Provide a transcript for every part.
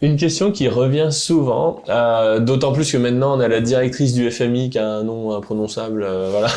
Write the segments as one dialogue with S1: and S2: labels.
S1: Une question qui revient souvent, d'autant plus que maintenant on a la directrice du FMI qui a un nom imprononçable, voilà,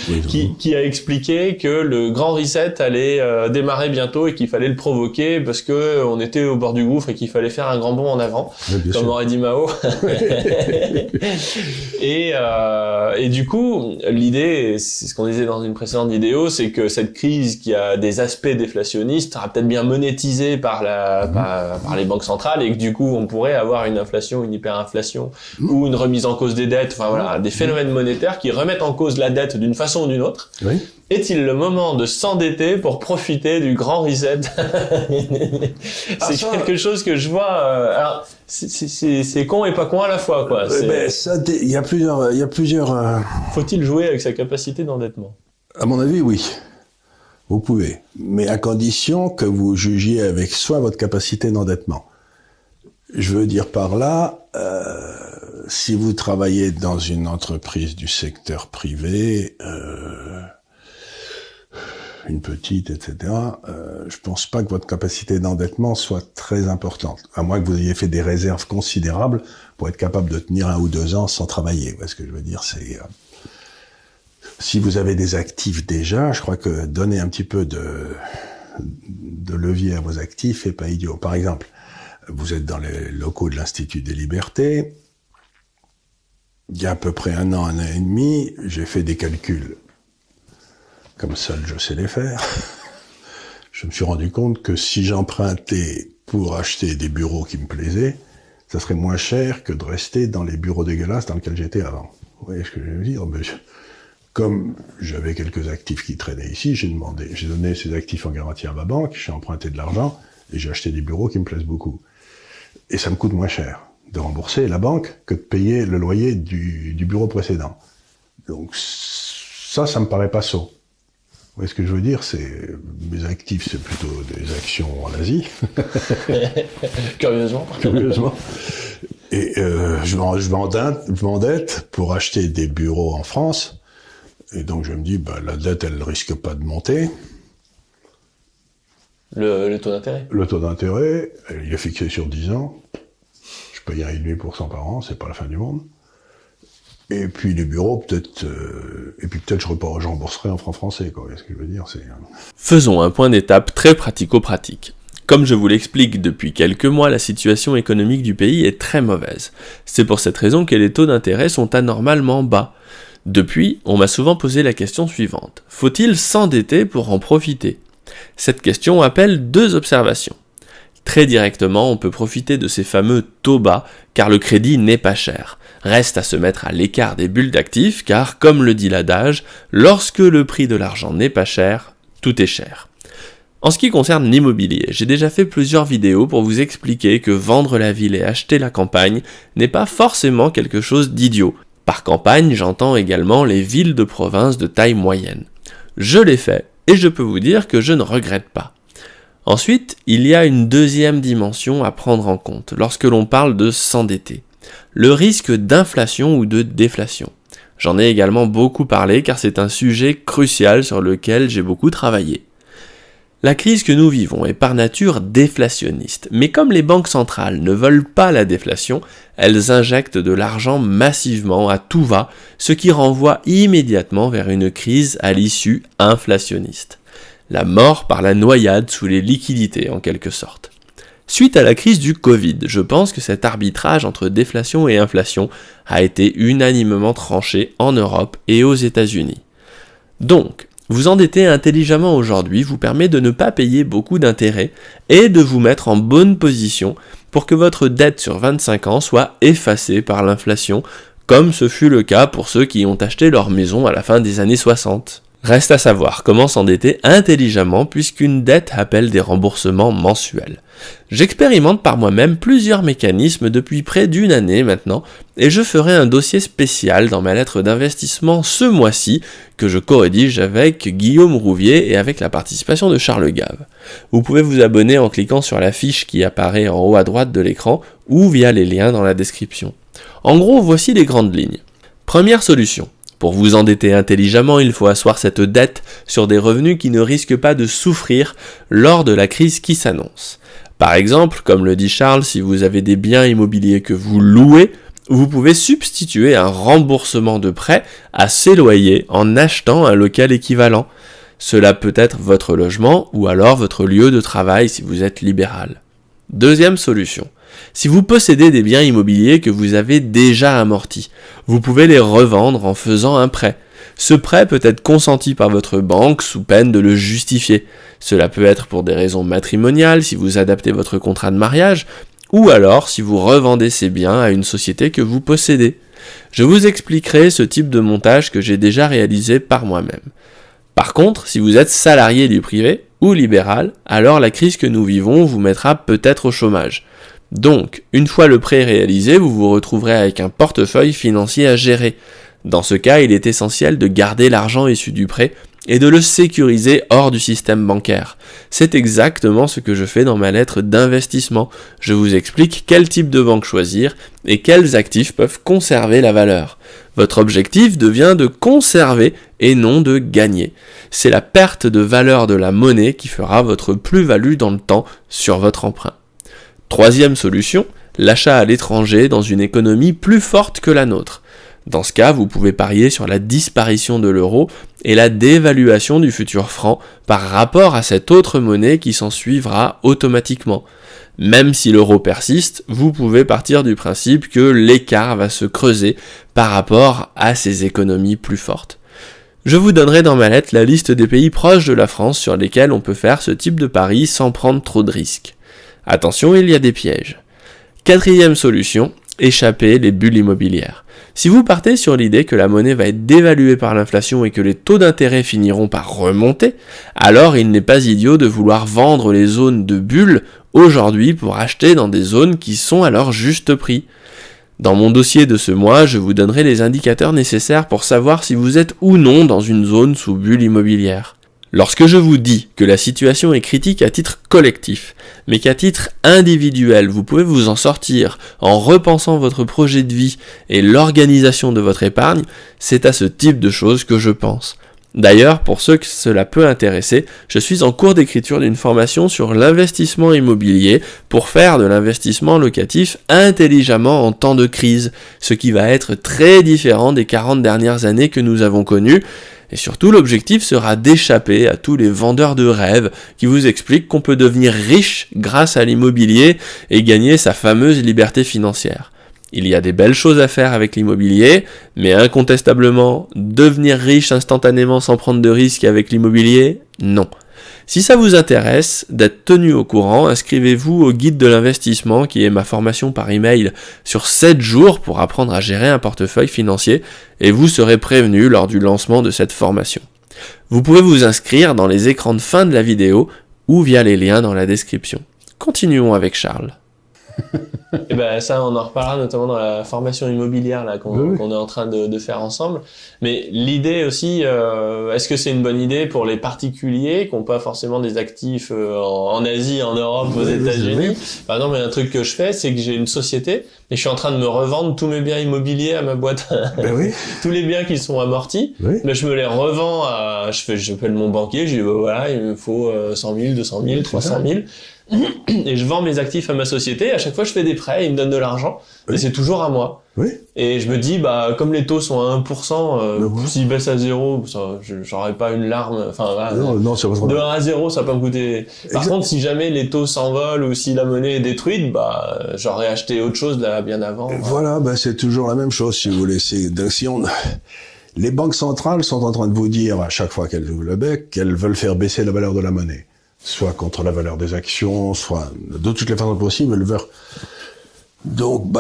S2: Oui,
S1: qui a expliqué que le grand reset allait démarrer bientôt et qu'il fallait le provoquer parce que on était au bord du gouffre et qu'il fallait faire un grand bond en avant,
S2: bien
S1: comme
S2: sûr.
S1: aurait dit Mao. Et du coup, l'idée, c'est ce qu'on disait dans une précédente vidéo, c'est que cette crise qui a des aspects déflationnistes sera peut-être bien monétisée par par les banques centrales et que du coup, on pourrait avoir une inflation, une hyperinflation ou une remise en cause des dettes, enfin voilà, des phénomènes monétaires qui remettent en cause la dette d'une façon ou d'une autre.
S2: Oui.
S1: Est-il le moment de s'endetter pour profiter du grand reset? C'est quelque chose que je vois. Alors, c'est con et pas con à la fois, quoi.
S2: Il y a plusieurs.
S1: Faut-il jouer avec sa capacité d'endettement?
S2: À mon avis, oui. Vous pouvez, mais à condition que vous jugiez avec soi votre capacité d'endettement. Je veux dire par là, si vous travaillez dans une entreprise du secteur privé, une petite, etc., je pense pas que votre capacité d'endettement soit très importante, à moins que vous ayez fait des réserves considérables pour être capable de tenir 1 ou 2 ans sans travailler. Vous voyez ce que je veux dire, c'est... Si vous avez des actifs déjà, je crois que donner un petit peu de levier à vos actifs est pas idiot. Par exemple, vous êtes dans les locaux de l'Institut des Libertés. Il y a à peu près 1 an et demi, j'ai fait des calculs. Comme seul je sais les faire. Je me suis rendu compte que si j'empruntais pour acheter des bureaux qui me plaisaient, ça serait moins cher que de rester dans les bureaux dégueulasses dans lesquels j'étais avant. Vous voyez ce que je veux dire? Comme j'avais quelques actifs qui traînaient ici, j'ai donné ces actifs en garantie à ma banque, j'ai emprunté de l'argent et j'ai acheté des bureaux qui me plaisent beaucoup. Et ça me coûte moins cher de rembourser la banque que de payer le loyer du bureau précédent. Donc ça me paraît pas sot. Vous voyez ce que je veux dire? Mes actifs, c'est plutôt des actions en Asie.
S1: Curieusement.
S2: Et je m'endette pour acheter des bureaux en France. Et donc je me dis, la dette, elle risque pas de monter.
S1: Le taux d'intérêt? Le
S2: taux d'intérêt, il est fixé sur 10 ans. Je paye 1,5% par an, c'est pas la fin du monde. Et puis les bureaux, peut-être je rembourserai en francs français, quoi. Qu'est-ce que je veux dire,
S3: Faisons un point d'étape très pratico-pratique. Comme je vous l'explique depuis quelques mois, la situation économique du pays est très mauvaise. C'est pour cette raison que les taux d'intérêt sont anormalement bas. Depuis, on m'a souvent posé la question suivante. Faut-il s'endetter pour en profiter? Cette question appelle 2 observations. Très directement, on peut profiter de ces fameux taux bas, car le crédit n'est pas cher. Reste à se mettre à l'écart des bulles d'actifs, car, comme le dit l'adage, lorsque le prix de l'argent n'est pas cher, tout est cher. En ce qui concerne l'immobilier, j'ai déjà fait plusieurs vidéos pour vous expliquer que vendre la ville et acheter la campagne n'est pas forcément quelque chose d'idiot. Par campagne, j'entends également les villes de province de taille moyenne. Je l'ai fait, et je peux vous dire que je ne regrette pas. Ensuite, il y a une deuxième dimension à prendre en compte lorsque l'on parle de s'endetter. Le risque d'inflation ou de déflation. J'en ai également beaucoup parlé car c'est un sujet crucial sur lequel j'ai beaucoup travaillé. La crise que nous vivons est par nature déflationniste, mais comme les banques centrales ne veulent pas la déflation, elles injectent de l'argent massivement à tout va, ce qui renvoie immédiatement vers une crise à l'issue inflationniste. La mort par la noyade sous les liquidités en quelque sorte. Suite à la crise du Covid, je pense que cet arbitrage entre déflation et inflation a été unanimement tranché en Europe et aux États-Unis. Donc, vous endetter intelligemment aujourd'hui vous permet de ne pas payer beaucoup d'intérêts et de vous mettre en bonne position pour que votre dette sur 25 ans soit effacée par l'inflation, comme ce fut le cas pour ceux qui ont acheté leur maison à la fin des années 60. Reste à savoir comment s'endetter intelligemment puisqu'une dette appelle des remboursements mensuels. J'expérimente par moi-même plusieurs mécanismes depuis près d'1 année maintenant et je ferai un dossier spécial dans ma lettre d'investissement ce mois-ci que je co-rédige avec Guillaume Rouvier et avec la participation de Charles Gave. Vous pouvez vous abonner en cliquant sur la fiche qui apparaît en haut à droite de l'écran ou via les liens dans la description. En gros, voici les grandes lignes. Première solution. Pour vous endetter intelligemment, il faut asseoir cette dette sur des revenus qui ne risquent pas de souffrir lors de la crise qui s'annonce. Par exemple, comme le dit Charles, si vous avez des biens immobiliers que vous louez, vous pouvez substituer un remboursement de prêt à ces loyers en achetant un local équivalent. Cela peut être votre logement ou alors votre lieu de travail si vous êtes libéral. Deuxième solution. Si vous possédez des biens immobiliers que vous avez déjà amortis, vous pouvez les revendre en faisant un prêt. Ce prêt peut être consenti par votre banque sous peine de le justifier. Cela peut être pour des raisons matrimoniales si vous adaptez votre contrat de mariage, ou alors si vous revendez ces biens à une société que vous possédez. Je vous expliquerai ce type de montage que j'ai déjà réalisé par moi-même. Par contre, si vous êtes salarié du privé ou libéral, alors la crise que nous vivons vous mettra peut-être au chômage. Donc, une fois le prêt réalisé, vous vous retrouverez avec un portefeuille financier à gérer. Dans ce cas, il est essentiel de garder l'argent issu du prêt et de le sécuriser hors du système bancaire. C'est exactement ce que je fais dans ma lettre d'investissement. Je vous explique quel type de banque choisir et quels actifs peuvent conserver la valeur. Votre objectif devient de conserver et non de gagner. C'est la perte de valeur de la monnaie qui fera votre plus-value dans le temps sur votre emprunt. Troisième solution, l'achat à l'étranger dans une économie plus forte que la nôtre. Dans ce cas, vous pouvez parier sur la disparition de l'euro et la dévaluation du futur franc par rapport à cette autre monnaie qui s'en suivra automatiquement. Même si l'euro persiste, vous pouvez partir du principe que l'écart va se creuser par rapport à ces économies plus fortes. Je vous donnerai dans ma lettre la liste des pays proches de la France sur lesquels on peut faire ce type de pari sans prendre trop de risques. Attention, il y a des pièges. Quatrième solution, échapper les bulles immobilières. Si vous partez sur l'idée que la monnaie va être dévaluée par l'inflation et que les taux d'intérêt finiront par remonter, alors il n'est pas idiot de vouloir vendre les zones de bulles aujourd'hui pour acheter dans des zones qui sont à leur juste prix. Dans mon dossier de ce mois, je vous donnerai les indicateurs nécessaires pour savoir si vous êtes ou non dans une zone sous bulle immobilière. Lorsque je vous dis que la situation est critique à titre collectif, mais qu'à titre individuel, vous pouvez vous en sortir en repensant votre projet de vie et l'organisation de votre épargne, c'est à ce type de choses que je pense. D'ailleurs, pour ceux que cela peut intéresser, je suis en cours d'écriture d'une formation sur l'investissement immobilier pour faire de l'investissement locatif intelligemment en temps de crise, ce qui va être très différent des 40 dernières années que nous avons connues. Et surtout, l'objectif sera d'échapper à tous les vendeurs de rêves qui vous expliquent qu'on peut devenir riche grâce à l'immobilier et gagner sa fameuse liberté financière. Il y a des belles choses à faire avec l'immobilier, mais incontestablement, devenir riche instantanément sans prendre de risques avec l'immobilier, non. Si ça vous intéresse d'être tenu au courant, inscrivez-vous au guide de l'investissement qui est ma formation par email sur 7 jours pour apprendre à gérer un portefeuille financier et vous serez prévenu lors du lancement de cette formation. Vous pouvez vous inscrire dans les écrans de fin de la vidéo ou via les liens dans la description. Continuons avec Charles.
S1: Et ben ça, on en reparlera notamment dans la formation immobilière là qu'on est en train de faire ensemble. Mais l'idée aussi, est-ce que c'est une bonne idée pour les particuliers qui n'ont pas forcément des actifs en Asie, en Europe, aux États-Unis? Par exemple, un truc que je fais, c'est que j'ai une société et je suis en train de me revendre tous mes biens immobiliers à ma boîte. Tous les biens qui sont amortis, mais je me les revends à, j'appelle mon banquier, je dis voilà, il me faut 100 000, 200 000, 300 000. Et je vends mes actifs à ma société, à chaque fois je fais des prêts, ils me donnent de l'argent, et c'est toujours à moi. Et je me dis, comme les taux sont à 1%, s'ils baissent à 0, j'aurais pas une larme, de 1 à 0, ça va pas me coûter. Par contre, si jamais les taux s'envolent ou si la monnaie est détruite, j'aurais acheté autre chose là, bien avant.
S2: Voilà, c'est toujours la même chose, si vous voulez. Les banques centrales sont en train de vous dire, à chaque fois qu'elles ouvrent le bec, qu'elles veulent faire baisser la valeur de la monnaie. Soit contre la valeur des actions, soit de toutes les façons possibles, elles veulent. Donc,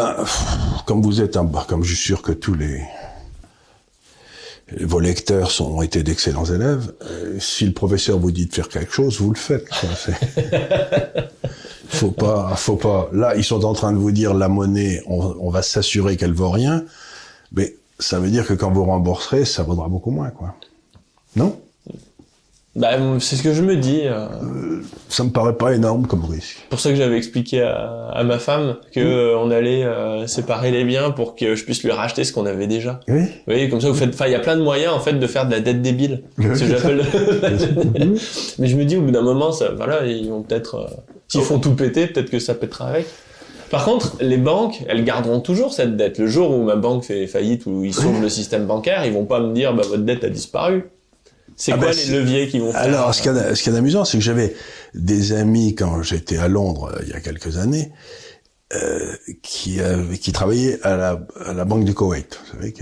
S2: comme vous êtes comme je suis sûr que tous vos lecteurs ont été d'excellents élèves, si le professeur vous dit de faire quelque chose, vous le faites. Faut pas. Là, ils sont en train de vous dire la monnaie, on va s'assurer qu'elle vaut rien, mais ça veut dire que quand vous rembourserez, ça vaudra beaucoup moins, quoi. Non?
S1: Bah, c'est ce que je me dis.
S2: Ça me paraît pas énorme comme risque.
S1: Pour ça que j'avais expliqué à ma femme que on allait séparer les biens pour que je puisse lui racheter ce qu'on avait déjà.
S2: Oui.
S1: Vous voyez, comme ça vous faites. Enfin, il y a plein de moyens en fait de faire de la dette débile.
S2: Oui,
S1: Ce que j'appelle. Mais je me dis au bout d'un moment, ça, voilà, ils vont peut-être. S'ils font tout péter, peut-être que ça pètera avec. Par contre, les banques, elles garderont toujours cette dette. Le jour où ma banque fait faillite ou ils sauvent le système bancaire, ils vont pas me dire bah votre dette a disparu. C'est quoi les leviers qui vont faire?
S2: Alors, ce qu'il y a d'amusant, c'est que j'avais des amis quand j'étais à Londres il y a quelques années qui travaillaient à la banque du Koweït, vous savez,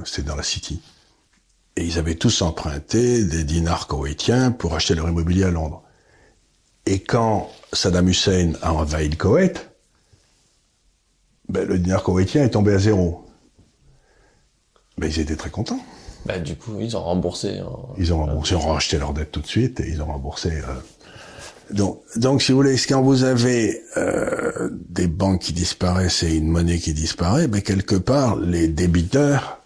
S2: c'était dans la City. Et ils avaient tous emprunté des dinars koweïtiens pour acheter leur immobilier à Londres. Et quand Saddam Hussein a envahi le Koweït, ben, le dinar koweïtien est tombé à zéro. Ben, ils étaient très contents.
S1: Bah, du coup, ils ont remboursé.
S2: Ils ont racheté leur dette tout de suite et ils ont remboursé. Donc, si vous voulez, quand vous avez des banques qui disparaissent et une monnaie qui disparaît, ben quelque part, les débiteurs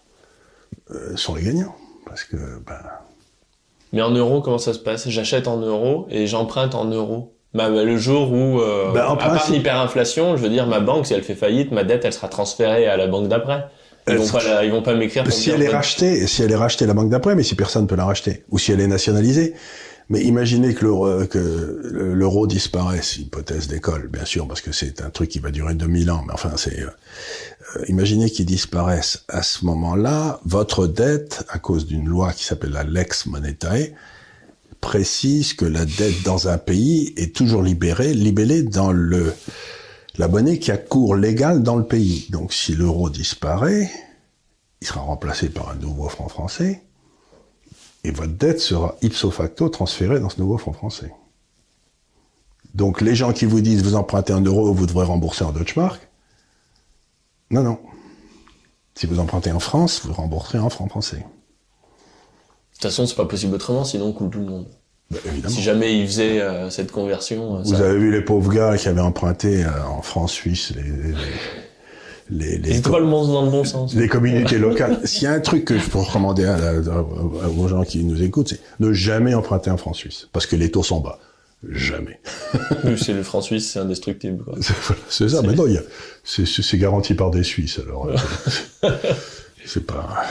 S2: sont les gagnants, parce que
S1: Mais en euros, comment ça se passe? J'achète en euros et j'emprunte en euros. Le jour où, à part l'hyperinflation, je veux dire, ma banque, si elle fait faillite, ma dette, elle sera transférée à la banque d'après. Ils vont pas m'écrire pour
S2: si elle est rachetée la banque d'après, mais si personne peut la racheter, ou si elle est nationalisée. Mais imaginez que l'euro disparaisse, hypothèse d'école, bien sûr, parce que c'est un truc qui va durer 2000 ans, mais enfin, imaginez qu'il disparaisse. À ce moment-là, votre dette, à cause d'une loi qui s'appelle la Lex Monetae, précise que la dette dans un pays est toujours libellée dans la monnaie qui a cours légal dans le pays. Donc, si l'euro disparaît, il sera remplacé par un nouveau franc français, et votre dette sera ipso facto transférée dans ce nouveau franc français. Donc, les gens qui vous disent, vous empruntez en euros, vous devrez rembourser en Deutschmark, non. Si vous empruntez en France, vous rembourserez en franc français.
S1: De toute façon, c'est pas possible autrement, sinon on coule tout le monde.
S2: Ben, évidemment.
S1: Si jamais ils faisaient cette conversion...
S2: Vous avez vu les pauvres gars qui avaient emprunté en France suisse
S1: c'est pas le monde dans le bon sens.
S2: Les communautés locales. S'il y a un truc que je peux recommander aux gens qui nous écoutent, c'est ne jamais emprunter en franc suisse, parce que les taux sont bas. Jamais.
S1: Oui, c'est le franc suisse, c'est indestructible, quoi.
S2: C'est ça. Maintenant, c'est garanti par des Suisses, alors. C'est pas...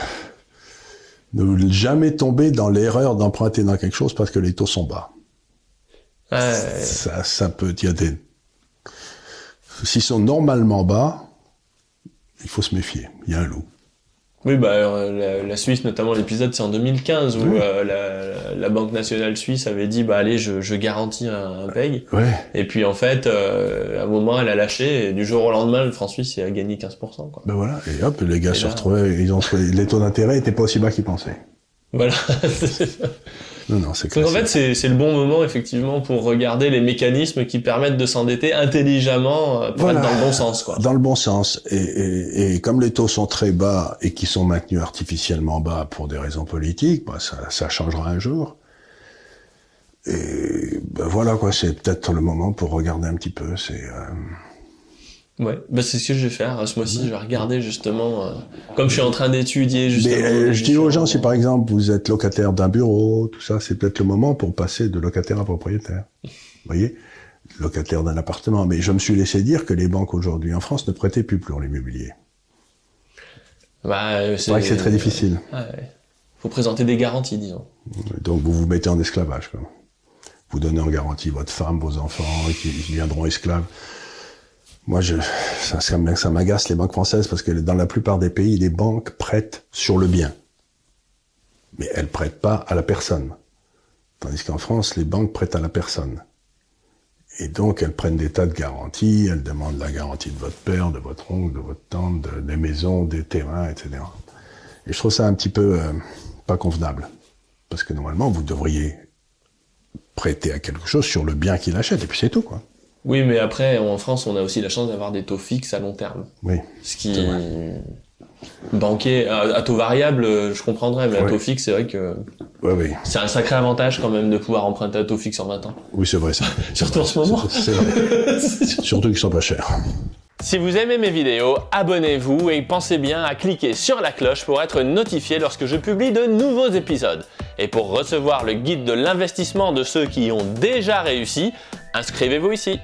S2: Ne jamais tomber dans l'erreur d'emprunter dans quelque chose parce que les taux sont bas. Ça peut, s'ils sont normalement bas, il faut se méfier. Il y a un loup.
S1: Oui, la Suisse, notamment l'épisode, c'est en 2015 où la Banque nationale suisse avait dit, allez, je garantis un PEG.
S2: Ouais.
S1: Et puis, en fait, à un moment, elle a lâché, et du jour au lendemain, le franc suisse a gagné 15%, quoi.
S2: Ben voilà. Et hop, les gars se retrouvaient, les taux d'intérêt étaient pas aussi bas qu'ils pensaient.
S1: Voilà.
S2: Non, c'est clair.
S1: Donc, en fait, c'est le bon moment, effectivement, pour regarder les mécanismes qui permettent de s'endetter intelligemment pour être dans le bon sens, quoi.
S2: Dans le bon sens. Et comme les taux sont très bas et qui sont maintenus artificiellement bas pour des raisons politiques, ça changera un jour. Et voilà, quoi, c'est peut-être le moment pour regarder un petit peu.
S1: Ouais, c'est ce que je vais faire. Ce mois-ci, je vais regarder justement, comme je suis en train d'étudier justement.
S2: Mais je dis aux gens, si par exemple vous êtes locataire d'un bureau, tout ça, c'est peut-être le moment pour passer de locataire à propriétaire. Vous voyez, locataire d'un appartement. Mais je me suis laissé dire que les banques aujourd'hui en France ne prêtaient plus pour l'immobilier. C'est vrai que c'est très difficile.
S1: Faut présenter des garanties, disons.
S2: Donc vous vous mettez en esclavage, quoi. Vous donnez en garantie votre femme, vos enfants, qui deviendront esclaves. Moi, ça m'agace les banques françaises parce que dans la plupart des pays, les banques prêtent sur le bien. Mais elles prêtent pas à la personne. Tandis qu'en France, les banques prêtent à la personne. Et donc, elles prennent des tas de garanties, elles demandent la garantie de votre père, de votre oncle, de votre tante, des maisons, des terrains, etc. Et je trouve ça un petit peu pas convenable. Parce que normalement, vous devriez prêter à quelque chose sur le bien qu'il achète, et puis c'est tout, quoi.
S1: Oui, mais après, en France, on a aussi la chance d'avoir des taux fixes à long terme.
S2: Oui.
S1: Ce qui... Banquier, à taux variable, je comprendrais, mais à taux fixe, c'est vrai que...
S2: Oui.
S1: C'est un sacré avantage quand même de pouvoir emprunter à taux fixe en 20 ans.
S2: Oui, c'est vrai, ça.
S1: Surtout en ce moment.
S2: C'est vrai. Surtout qu'ils sont pas chers.
S1: Si vous aimez mes vidéos, abonnez-vous et pensez bien à cliquer sur la cloche pour être notifié lorsque je publie de nouveaux épisodes. Et pour recevoir le guide de l'investissement de ceux qui y ont déjà réussi, inscrivez-vous ici.